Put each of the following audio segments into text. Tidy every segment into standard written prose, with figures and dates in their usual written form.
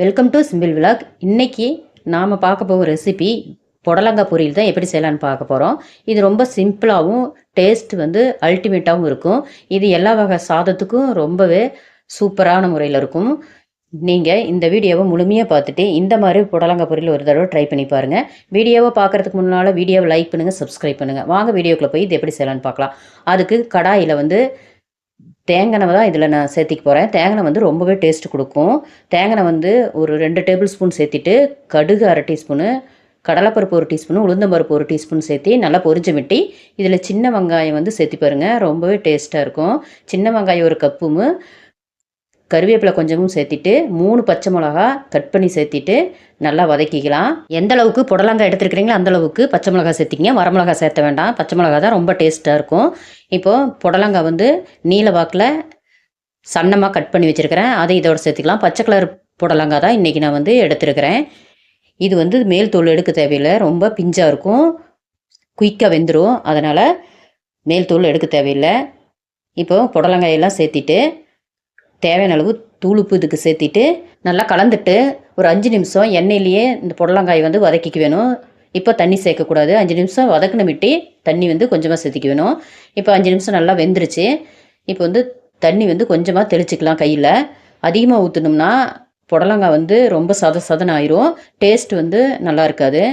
Welcome to simple vlog. இன்றைக்கி நாம் பார்க்க போகிற ரெசிபி புடலங்காய் பொரியல் தான் எப்படி செய்யலான்னு பார்க்க போகிறோம். இது ரொம்ப சிம்பிளாகவும் டேஸ்ட் வந்து அல்டிமேட்டாகவும் இருக்கும். இது எல்லா வகை சாதத்துக்கும் ரொம்பவே சூப்பரான முறையில் இருக்கும். நீங்கள் இந்த வீடியோவை முழுமையாக பார்த்துட்டு இந்த மாதிரி புடலங்காய் பொரியல் ஒரு தடவை ட்ரை பண்ணி பாருங்கள். வீடியோவை பார்க்குறதுக்கு முன்னால் வீடியோவை லைக் பண்ணுங்கள், சப்ஸ்கிரைப் பண்ணுங்கள். வாங்க வீடியோக்குள்ளே போய் இது எப்படி செய்யலான்னு பார்க்கலாம். அதுக்கு கடாயில் வந்து தேங்காய் தான் இதில் நான் சேர்த்திக்க போகிறேன். தேங்காய் வந்து ரொம்பவே டேஸ்ட் கொடுக்கும். தேங்காய் வந்து ஒரு 2 டேபிள் ஸ்பூன் சேர்த்திட்டு கடுகு 1/2 டீஸ்பூனு, கடலைப்பருப்பு 1 டீஸ்பூனு, உளுந்தம்பருப்பு 1 டீஸ்பூன் சேர்த்தி நல்லா பொரிஞ்சு விட்டி இதில் சின்ன வெங்காயம் வந்து சேர்த்தி பாருங்கள், ரொம்பவே டேஸ்ட்டாக இருக்கும். சின்ன வெங்காயம் 1 கப்பும், கருவேப்பிலை கொஞ்சமும் சேர்த்திட்டு 3 பச்சை மிளகா கட் பண்ணி சேர்த்திட்டு நல்லா வதக்கிக்கலாம். எந்த அளவுக்கு புடலங்காய் எடுத்துருக்கிறீங்களோ அந்தளவுக்கு பச்சை மிளகா சேர்த்திங்க. வரமிளகா சேர்த்த வேண்டாம், பச்சை மிளகா தான் ரொம்ப டேஸ்ட்டாக இருக்கும். இப்போது புடலங்காய் வந்து நீல வாக்கில் சன்னமாக கட் பண்ணி வச்சுருக்கிறேன், அதை இதோட சேர்த்துக்கலாம். பச்சை கலர் புடலங்காய் தான் இன்றைக்கி நான் வந்து எடுத்துருக்கிறேன். இது வந்து மேல் தோல் எடுக்க தேவையில்லை, ரொம்ப பிஞ்சாக இருக்கும், குயிக்காக வெந்துடும், அதனால் மேல் தோல் எடுக்க தேவையில்லை. இப்போது புடலங்காயெல்லாம் சேர்த்திட்டு தேவையான அளவு தூளுப்பு இதுக்கு சேர்த்திட்டு நல்லா கலந்துட்டு ஒரு 5 நிமிஷம் எண்ணெயிலேயே இந்த புடலங்காய் வந்து வதக்கிக்க வேணும். இப்போ தண்ணி சேர்க்கக்கூடாது. 5 நிமிஷம் வதக்கின விட்டு தண்ணி வந்து கொஞ்சமாக சேர்த்திக்க வேணும். இப்போ 5 நிமிஷம் நல்லா வெந்துருச்சு. இப்போ வந்து தண்ணி வந்து கொஞ்சமாக தெளிச்சிக்கலாம். கையில் அதிகமாக ஊற்றணும்னா புடலங்காய் வந்து ரொம்ப சதன்னு ஆயிரும், டேஸ்ட் வந்து நல்லா இருக்காது.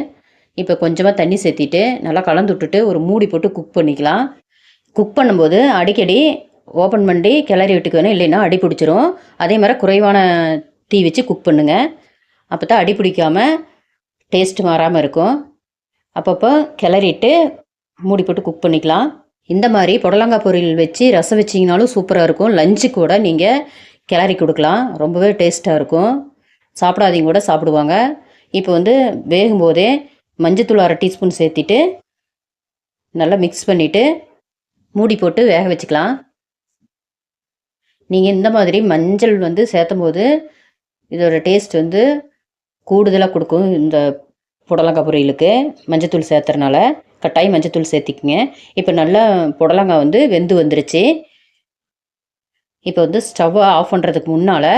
இப்போ கொஞ்சமாக தண்ணி சேர்த்திட்டு நல்லா கலந்து விட்டுட்டு ஒரு மூடி போட்டு குக் பண்ணிக்கலாம். குக் பண்ணும்போது அடிக்கடி ஓப்பன் பண்ணி கிளறி விட்டுக்க வேணும், இல்லைன்னா அடி பிடிச்சிரும். அதே மாதிரி குறைவான தீ வச்சு குக் பண்ணுங்கள், அப்போ தான் அடி பிடிக்காமல் டேஸ்ட்டு மாறாமல் இருக்கும். அப்பப்போ கிளறிட்டு மூடி போட்டு குக் பண்ணிக்கலாம். இந்த மாதிரி புடலங்காய் பொரியல் வச்சு ரசம் வச்சிங்கனாலும் சூப்பராக இருக்கும். லஞ்சு கூட நீங்கள் கிளறி கொடுக்கலாம், ரொம்பவே டேஸ்ட்டாக இருக்கும். சாப்பிடாதீங்க கூட சாப்பிடுவாங்க. இப்போ வந்து வேகும்போதே மஞ்சத்தூள் 1/2 டீஸ்பூன் சேர்த்திட்டு நல்லா மிக்ஸ் பண்ணிவிட்டு மூடி போட்டு வேக வச்சுக்கலாம். நீங்கள் இந்த மாதிரி மஞ்சள் வந்து சேர்த்தும் போது இதோட டேஸ்ட் வந்து கூடுதலாக கொடுக்கும். இந்த புடலங்காய் பொரியலுக்கு மஞ்சத்தூள் சேர்த்துறனால கட்டாயம் மஞ்சத்தூள் சேர்த்திக்குங்க. இப்போ நல்லா புடலங்காய் வந்து வெந்து வந்துருச்சு. இப்போ வந்து ஸ்டவ்வை ஆஃப் பண்ணுறதுக்கு முன்னால்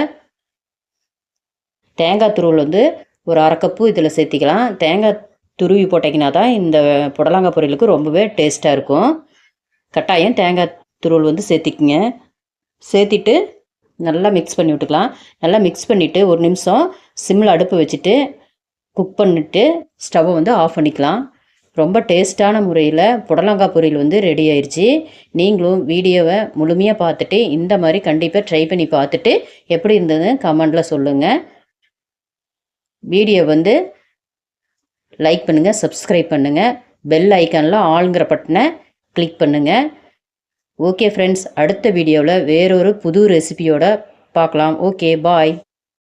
தேங்காய் துருவல் வந்து ஒரு 1/2 கப்பு இதில் சேர்த்திக்கலாம். தேங்காய் துருவி போட்டிங்கன்னா தான் இந்த புடலங்காய் பொரியலுக்கு ரொம்பவே டேஸ்ட்டாக இருக்கும். கட்டாயம் தேங்காய் துருவல் வந்து சேர்த்திக்குங்க. சேர்த்திட்டு நல்லா மிக்ஸ் பண்ணி விட்டுக்கலாம். நல்லா மிக்ஸ் பண்ணிவிட்டு ஒரு நிமிஷம் சிம்மில் அடுப்பு வச்சுட்டு குக் பண்ணிவிட்டு ஸ்டவ்வை வந்து ஆஃப் பண்ணிக்கலாம். ரொம்ப டேஸ்ட்டான முறையில் புடலங்காய் பொரியல் வந்து ரெடி ஆயிடுச்சு. நீங்களும் வீடியோவை முழுமையாக பார்த்துட்டு இந்த மாதிரி கண்டிப்பாக ட்ரை பண்ணி பார்த்துட்டு எப்படி இருந்ததுன்னு கமெண்டில் சொல்லுங்கள். வீடியோ வந்து லைக் பண்ணுங்கள், சப்ஸ்கிரைப் பண்ணுங்கள், பெல் ஐக்கானில் ஆளுங்கிற பட்டனை கிளிக் பண்ணுங்கள். ஓகே ஃப்ரெண்ட்ஸ், அடுத்த வீடியோவில் வேறொரு புது ரெசிபியோட பார்க்கலாம். ஓகே, பாய்.